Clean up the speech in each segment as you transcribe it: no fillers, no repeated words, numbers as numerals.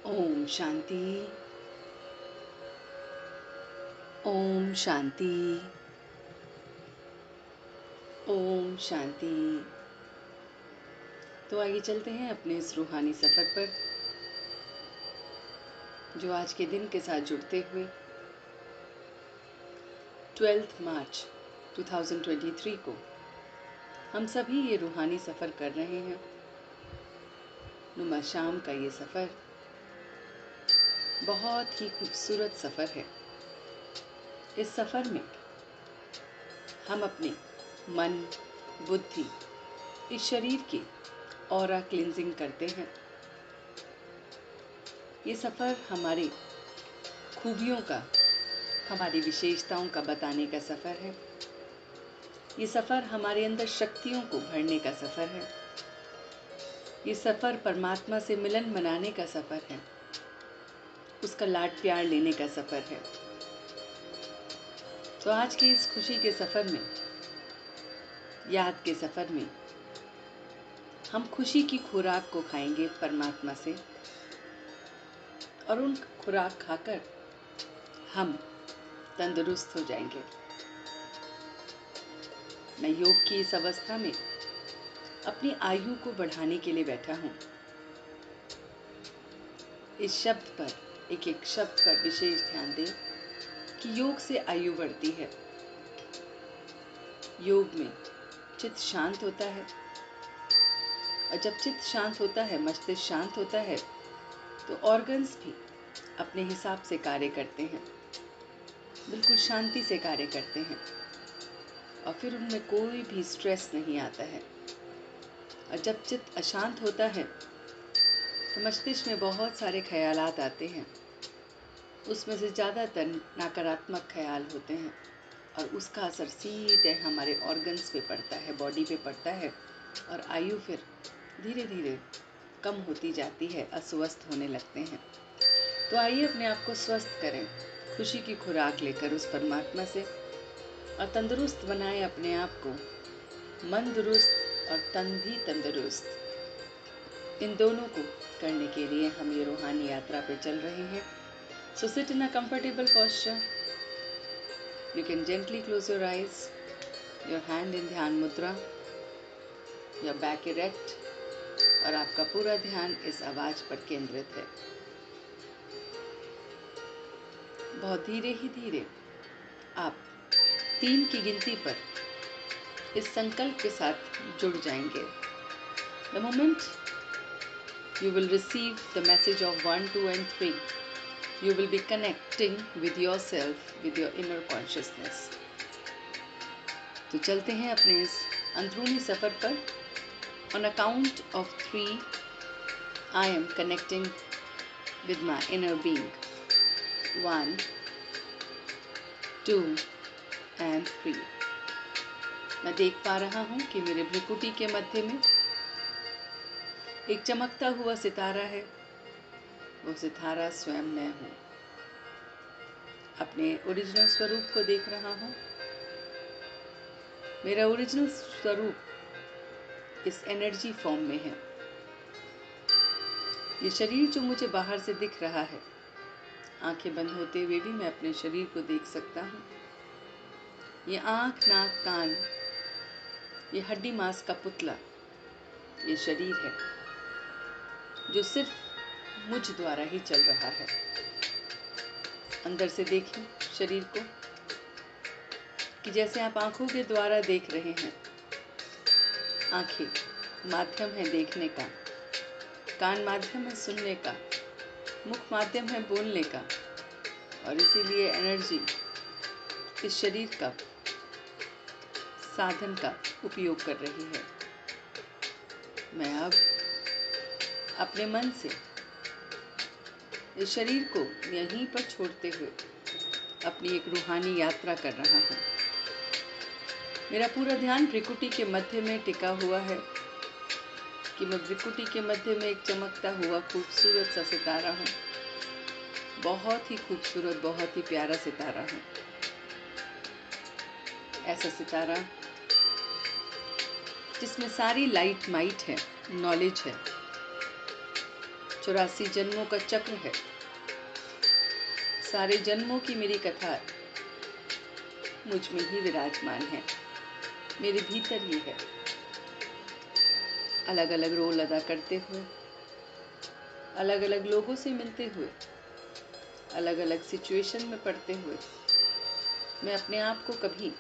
ओम शांति। ओम शांति। ओम शांति। तो आइए चलते हैं अपने इस रूहानी सफ़र पर, जो आज के दिन के साथ जुड़ते हुए 12 मार्च 2023 को हम सभी ये रूहानी सफ़र कर रहे हैं। नुमा शाम का ये सफ़र बहुत ही खूबसूरत सफ़र है। इस सफ़र में हम अपने मन, बुद्धि, इस शरीर की ऑरा क्लींजिंग करते हैं। ये सफ़र हमारी खूबियों का, हमारी विशेषताओं का बताने का सफ़र है। ये सफ़र हमारे अंदर शक्तियों को भरने का सफ़र है। ये सफ़र परमात्मा से मिलन मनाने का सफ़र है, उसका लाड प्यार लेने का सफ़र है। तो आज की इस खुशी के सफ़र में, याद के सफ़र में, हम खुशी की खुराक को खाएंगे परमात्मा से, और उन खुराक खाकर हम तंदुरुस्त हो जाएंगे। मैं योग की इस अवस्था में अपनी आयु को बढ़ाने के लिए बैठा हूँ। इस शब्द पर, एक एक शब्द पर विशेष ध्यान दें कि योग से आयु बढ़ती है। योग में चित्त शांत होता है, और जब चित्त शांत होता है, मस्तिष्क शांत होता है, तो ऑर्गन्स भी अपने हिसाब से कार्य करते हैं, बिल्कुल शांति से कार्य करते हैं, और फिर उनमें कोई भी स्ट्रेस नहीं आता है। और जब चित्त अशांत होता है तो मस्तिष्क में बहुत सारे ख्यालात आते हैं, उसमें से ज़्यादातर नकारात्मक ख्याल होते हैं, और उसका असर सीधे हमारे ऑर्गन्स पे पड़ता है, बॉडी पे पड़ता है, और आयु फिर धीरे धीरे कम होती जाती है, अस्वस्थ होने लगते हैं। तो आइए अपने आप को स्वस्थ करें, खुशी की खुराक लेकर उस परमात्मा से, और तंदुरुस्त बनाएं अपने आप को। मन दुरुस्त और तन भी तंदुरुस्त, इन दोनों को करने के लिए हम ये रूहानी यात्रा पे चल रहे हैं। So sit in a comfortable posture. You can gently close your eyes, your hand in ध्यान मुद्रा, your back erect, और आपका पूरा ध्यान इस आवाज पर केंद्रित है। बहुत धीरे ही धीरे आप 3 की गिनती पर इस संकल्प के साथ जुड़ जाएंगे। The moment you will receive the message of 1, 2 and 3, you will be connecting with yourself, with your inner consciousness. तो चलते हैं अपने इस अंदरूनी सफ़र पर। On a count of 3, I am connecting with my inner being. 1, 2 and 3. मैं देख पा रहा हूँ कि मेरे भ्रिकुटी के मध्य में एक चमकता हुआ सितारा है। वो सितारा स्वयं मैं हूँ। अपने ओरिजिनल स्वरूप को देख रहा हूँ। मेरा ओरिजिनल स्वरूप इस एनर्जी फॉर्म में है। ये शरीर जो मुझे बाहर से दिख रहा है, आंखें बंद होते हुए भी मैं अपने शरीर को देख सकता हूँ। ये आँख, नाक, कान, ये हड्डी मांस का पुतला, ये शरीर है जो सिर्फ मुझ द्वारा ही चल रहा है। अंदर से देखें शरीर को, कि जैसे आप आंखों के द्वारा देख रहे हैं। आंखें माध्यम है देखने का, कान माध्यम है सुनने का, मुख माध्यम है बोलने का, और इसीलिए एनर्जी इस शरीर का साधन का उपयोग कर रही है। मैं अब अपने मन से इस शरीर को यहीं पर छोड़ते हुए अपनी एक रूहानी यात्रा कर रहा हूँ। मेरा पूरा ध्यान भ्रिकुटी के मध्य में टिका हुआ है, कि मैं भ्रिकुटी के मध्य में एक चमकता हुआ खूबसूरत सा सितारा हूँ। बहुत ही खूबसूरत, बहुत ही प्यारा सितारा हूँ। ऐसा सितारा जिसमें सारी लाइट माइट है, नॉलेज है, 84 जन्मों का चक्र है। सारे जन्मों की मेरी कथा मुझ में ही विराजमान है, मेरे भीतर ही है। अलग अलग रोल अदा करते हुए, अलग अलग लोगों से मिलते हुए, अलग अलग सिचुएशन में पड़ते हुए, मैं अपने आप को कभी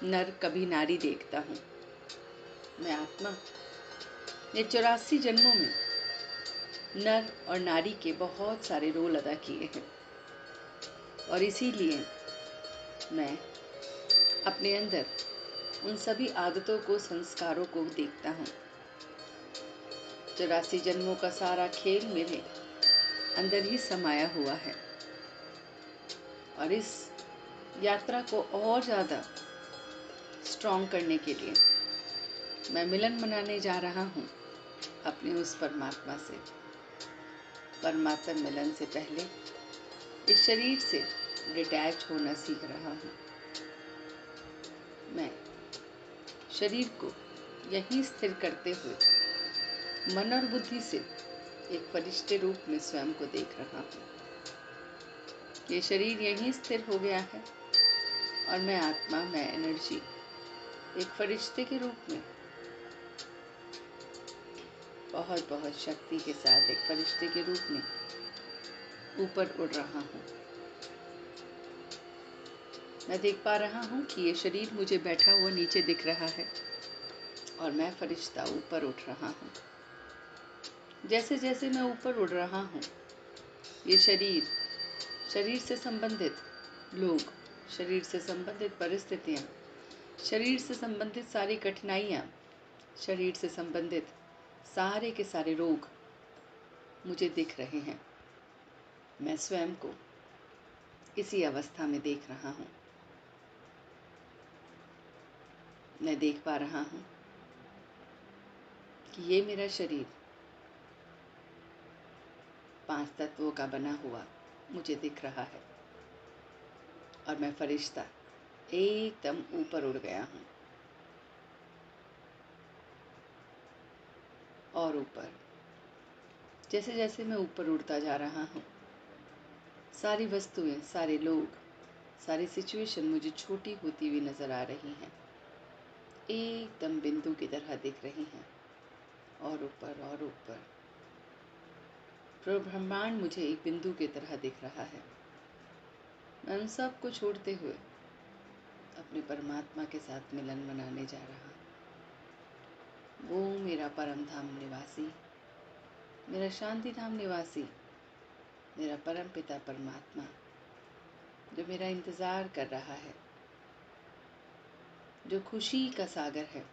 नर कभी नारी देखता हूँ। मैं आत्मा ने 84 जन्मों में नर और नारी के बहुत सारे रोल अदा किए हैं, और इसीलिए मैं अपने अंदर उन सभी आदतों को, संस्कारों को देखता हूँ। 84 जन्मों का सारा खेल मेरे अंदर ही समाया हुआ है, और इस यात्रा को और ज़्यादा स्ट्रॉन्ग करने के लिए मैं मिलन मनाने जा रहा हूँ अपने उस परमात्मा से। परमात्मा मिलन से पहले इस शरीर से डिटैच होना सीख रहा हूँ। मैं शरीर को यहीं स्थिर करते हुए मन और बुद्धि से एक फरिश्ते रूप में स्वयं को देख रहा हूँ। ये शरीर यहीं स्थिर हो गया है, और मैं आत्मा, मैं एनर्जी एक फरिश्ते के रूप में बहुत बहुत शक्ति के साथ एक फरिश्ते के रूप में ऊपर उड़ रहा हूँ। मैं देख पा रहा हूँ कि ये शरीर मुझे बैठा हुआ नीचे दिख रहा है, और मैं फरिश्ता ऊपर उठ रहा हूँ। जैसे जैसे मैं ऊपर उड़ रहा हूँ, ये शरीर, शरीर से संबंधित लोग, शरीर से संबंधित परिस्थितियाँ, शरीर से संबंधित सारी कठिनाइयाँ, शरीर से संबंधित सारे के सारे रोग मुझे दिख रहे हैं। मैं स्वयं को इसी अवस्था में देख रहा हूँ। मैं देख पा रहा हूँ कि ये मेरा शरीर 5 तत्वों का बना हुआ मुझे दिख रहा है, और मैं फरिश्ता एकदम ऊपर उड़ गया हूँ। और ऊपर, जैसे जैसे मैं ऊपर उड़ता जा रहा हूँ, सारी वस्तुएं, सारे लोग, सारी सिचुएशन मुझे छोटी होती हुई नजर आ रही हैं, एकदम बिंदु की तरह दिख रही हैं। और ऊपर और ऊपर पूरा ब्रह्मांड मुझे एक बिंदु की तरह दिख रहा है। मैं उन सब को छोड़ते हुए अपने परमात्मा के साथ मिलन मनाने जा रहा हूँ। वो मेरा परम धाम निवासी, मेरा शांति धाम निवासी, मेरा परम पिता परमात्मा, जो मेरा इंतज़ार कर रहा है, जो खुशी का सागर है,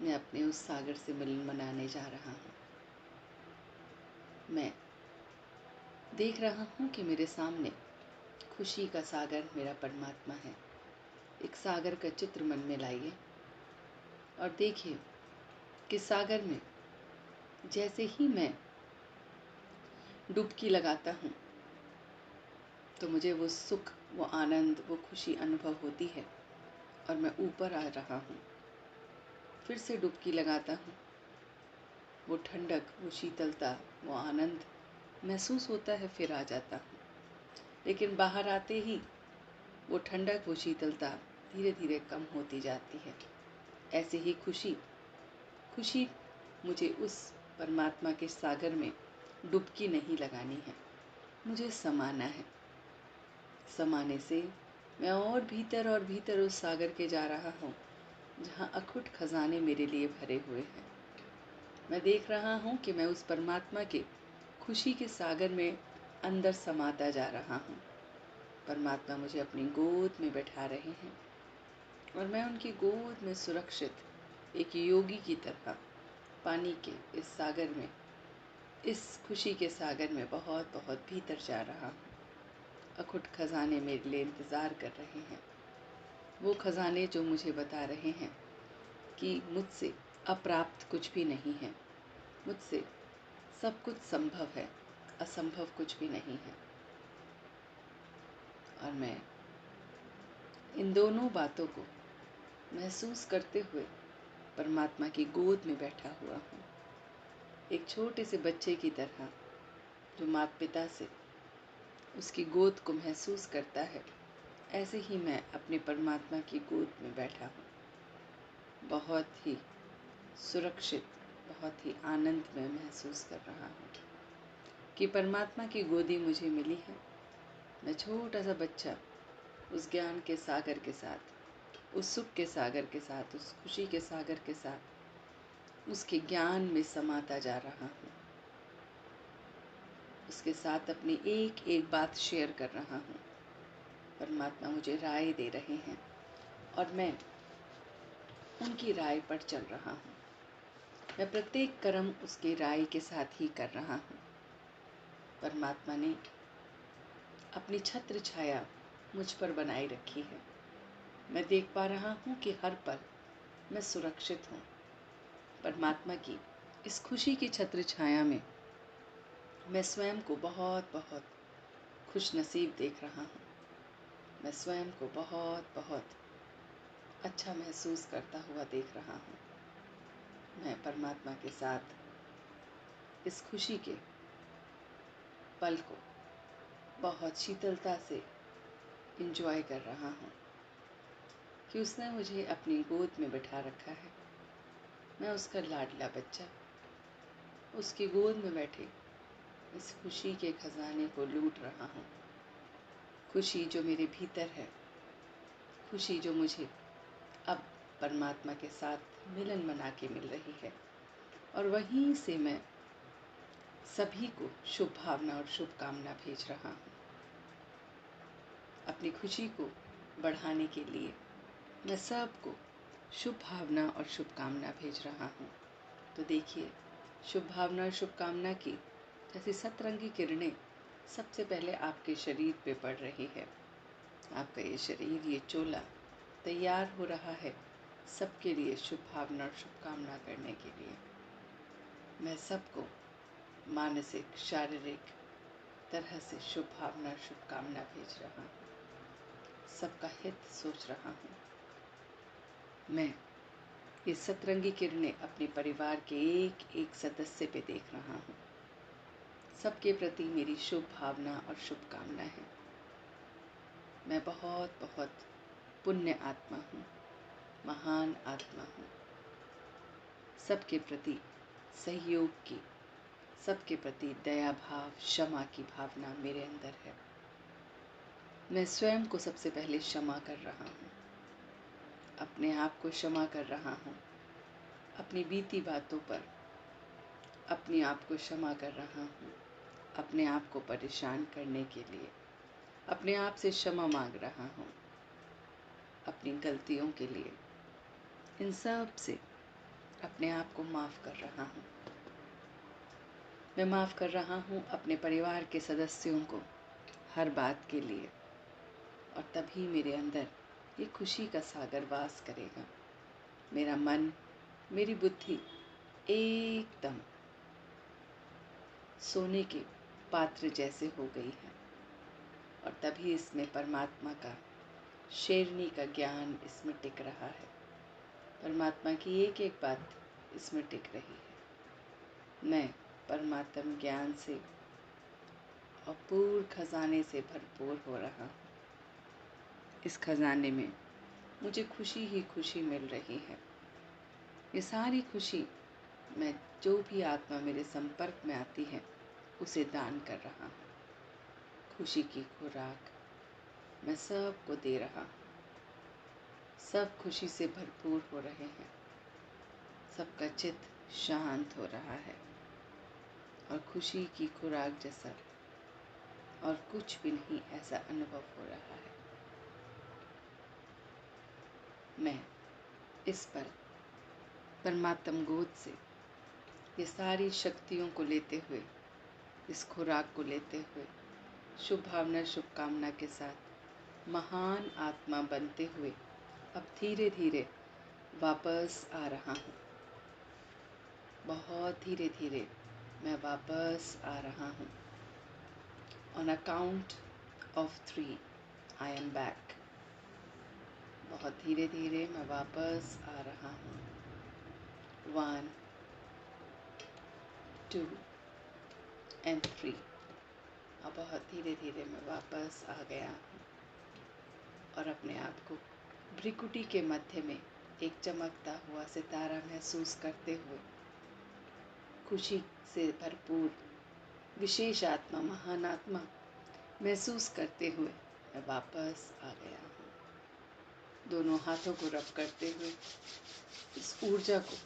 मैं अपने उस सागर से मिलन मनाने जा रहा हूँ। मैं देख रहा हूँ कि मेरे सामने खुशी का सागर मेरा परमात्मा है। एक सागर का चित्र मन में लाइए और देखिए कि सागर में जैसे ही मैं डुबकी लगाता हूँ, तो मुझे वो सुख, वो आनंद, वो खुशी अनुभव होती है, और मैं ऊपर आ रहा हूँ। फिर से डुबकी लगाता हूँ, वो ठंडक, वो शीतलता, वो आनंद महसूस होता है, फिर आ जाता हूँ। लेकिन बाहर आते ही वो ठंडक, वो शीतलता धीरे धीरे कम होती जाती है। ऐसे ही खुशी मुझे उस परमात्मा के सागर में डुबकी नहीं लगानी है, मुझे समाना है। समाने से मैं और भीतर उस सागर के जा रहा हूँ, जहाँ अखुट खजाने मेरे लिए भरे हुए हैं। मैं देख रहा हूँ कि मैं उस परमात्मा के खुशी के सागर में अंदर समाता जा रहा हूँ। परमात्मा मुझे अपनी गोद में बैठा रहे हैं, और मैं उनकी गोद में सुरक्षित एक योगी की तरह पानी के इस सागर में, इस खुशी के सागर में बहुत बहुत भीतर जा रहा हूँ। अखुट खजाने मेरे लिए इंतज़ार कर रहे हैं, वो खजाने जो मुझे बता रहे हैं कि मुझसे अप्राप्त कुछ भी नहीं है, मुझसे सब कुछ संभव है, असंभव कुछ भी नहीं है। और मैं इन दोनों बातों को महसूस करते हुए परमात्मा की गोद में बैठा हुआ हूँ। एक छोटे से बच्चे की तरह जो माता पिता से उसकी गोद को महसूस करता है, ऐसे ही मैं अपने परमात्मा की गोद में बैठा हूँ। बहुत ही सुरक्षित, बहुत ही आनंद में महसूस कर रहा हूँ कि परमात्मा की गोदी मुझे मिली है। मैं छोटा सा बच्चा उस ज्ञान के सागर के साथ, उस सुख के सागर के साथ, उस खुशी के सागर के साथ उसके ज्ञान में समाता जा रहा हूँ। उसके साथ अपनी एक एक बात शेयर कर रहा हूँ। परमात्मा मुझे राय दे रहे हैं और मैं उनकी राय पर चल रहा हूँ। मैं प्रत्येक कर्म उसकी राय के साथ ही कर रहा हूँ। परमात्मा ने अपनी छत्र छाया मुझ पर बनाई रखी है। मैं देख पा रहा हूँ कि हर पल मैं सुरक्षित हूँ। परमात्मा की इस खुशी की छत्र छाया में मैं स्वयं को बहुत बहुत खुश नसीब देख रहा हूँ। मैं स्वयं को बहुत बहुत अच्छा महसूस करता हुआ देख रहा हूँ। मैं परमात्मा के साथ इस खुशी के पल को बहुत शीतलता से एंजॉय कर रहा हूँ कि उसने मुझे अपनी गोद में बिठा रखा है। मैं उसका लाडला बच्चा उसकी गोद में बैठे इस खुशी के खजाने को लूट रहा हूँ। खुशी जो मेरे भीतर है, खुशी जो मुझे अब परमात्मा के साथ मिलन बना के मिल रही है, और वहीं से मैं सभी को शुभ भावना और शुभकामना भेज रहा हूँ। अपनी खुशी को बढ़ाने के लिए मैं सबको शुभ भावना और शुभकामना भेज रहा हूँ। तो देखिए, शुभ भावना और शुभकामना की जैसी सतरंगी किरणें सबसे पहले आपके शरीर पे पड़ रही है। आपका ये शरीर, ये चोला तैयार हो रहा है सबके लिए शुभ भावना और शुभकामना करने के लिए। मैं सबको मानसिक, शारीरिक तरह से शुभ भावना और शुभकामना भेज रहा हूँ। सबका हित सोच रहा हूँ। मैं ये सतरंगी किरणें अपने परिवार के एक एक सदस्य पे देख रहा हूँ। सबके प्रति मेरी शुभ भावना और शुभकामना है। मैं बहुत बहुत पुण्य आत्मा हूँ, महान आत्मा हूँ। सबके प्रति सहयोग की, सबके प्रति दया भाव, क्षमा की भावना मेरे अंदर है। मैं स्वयं को सबसे पहले क्षमा कर रहा हूँ, अपने आप को क्षमा कर रहा हूँ। अपनी बीती बातों पर अपने आप को क्षमा कर रहा हूँ। अपने आप को परेशान करने के लिए अपने आप से क्षमा मांग रहा हूँ। अपनी गलतियों के लिए इन सब से अपने आप को माफ़ कर रहा हूँ। मैं माफ़ कर रहा हूँ अपने परिवार के सदस्यों को हर बात के लिए, और तभी मेरे अंदर ये खुशी का सागर वास करेगा। मेरा मन, मेरी बुद्धि एकदम सोने के पात्र जैसे हो गई है, और तभी इसमें परमात्मा का, शेरनी का ज्ञान इसमें टिक रहा है। परमात्मा की एक एक बात इसमें टिक रही है। मैं परमात्म ज्ञान से और पूर्ण खजाने से भरपूर हो रहा हूँ। इस खजाने में मुझे खुशी ही खुशी मिल रही है। ये सारी खुशी मैं जो भी आत्मा मेरे संपर्क में आती है उसे दान कर रहा हूँ। खुशी की खुराक मैं सबको दे रहा हूँ। सब खुशी से भरपूर हो रहे हैं। सबका चित्त शांत हो रहा है, और खुशी की खुराक जैसा और कुछ भी नहीं ऐसा अनुभव हो रहा है। मैं इस पल परमात्म गोद से ये सारी शक्तियों को लेते हुए, इस खुराक को लेते हुए, शुभ भावना शुभकामना के साथ महान आत्मा बनते हुए अब धीरे धीरे वापस आ रहा हूँ। बहुत धीरे धीरे मैं वापस आ रहा हूँ। On a count of 3 I am back. बहुत धीरे धीरे मैं वापस आ रहा हूँ। 1 2 and 3। अब बहुत धीरे धीरे मैं वापस आ गया हूँ और अपने आप को भ्रिकुटी के मध्य में एक चमकता हुआ सितारा महसूस करते हुए, खुशी से भरपूर विशेष आत्मा, महान आत्मा महसूस करते हुए मैं वापस आ गया हूँ। दोनों हाथों को रब करते हुए इस ऊर्जा को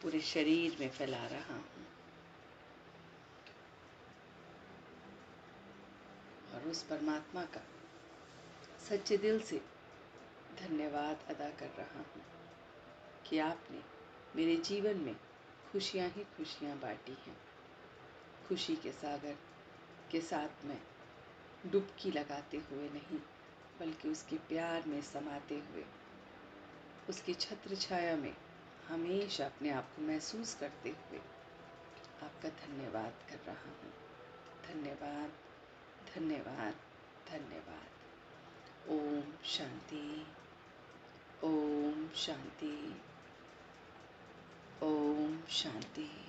पूरे शरीर में फैला रहा हूँ और उस परमात्मा का सच्चे दिल से धन्यवाद अदा कर रहा हूँ कि आपने मेरे जीवन में खुशियाँ ही खुशियाँ बांटी हैं। खुशी के सागर के साथ मैं डुबकी लगाते हुए नहीं, बल्कि उसके प्यार में समाते हुए, उसकी छत्र छाया में हमेशा अपने आप को महसूस करते हुए आपका धन्यवाद कर रहा हूँ। धन्यवाद, धन्यवाद, धन्यवाद। ओम शांति, ओम शांति, ओम शांति।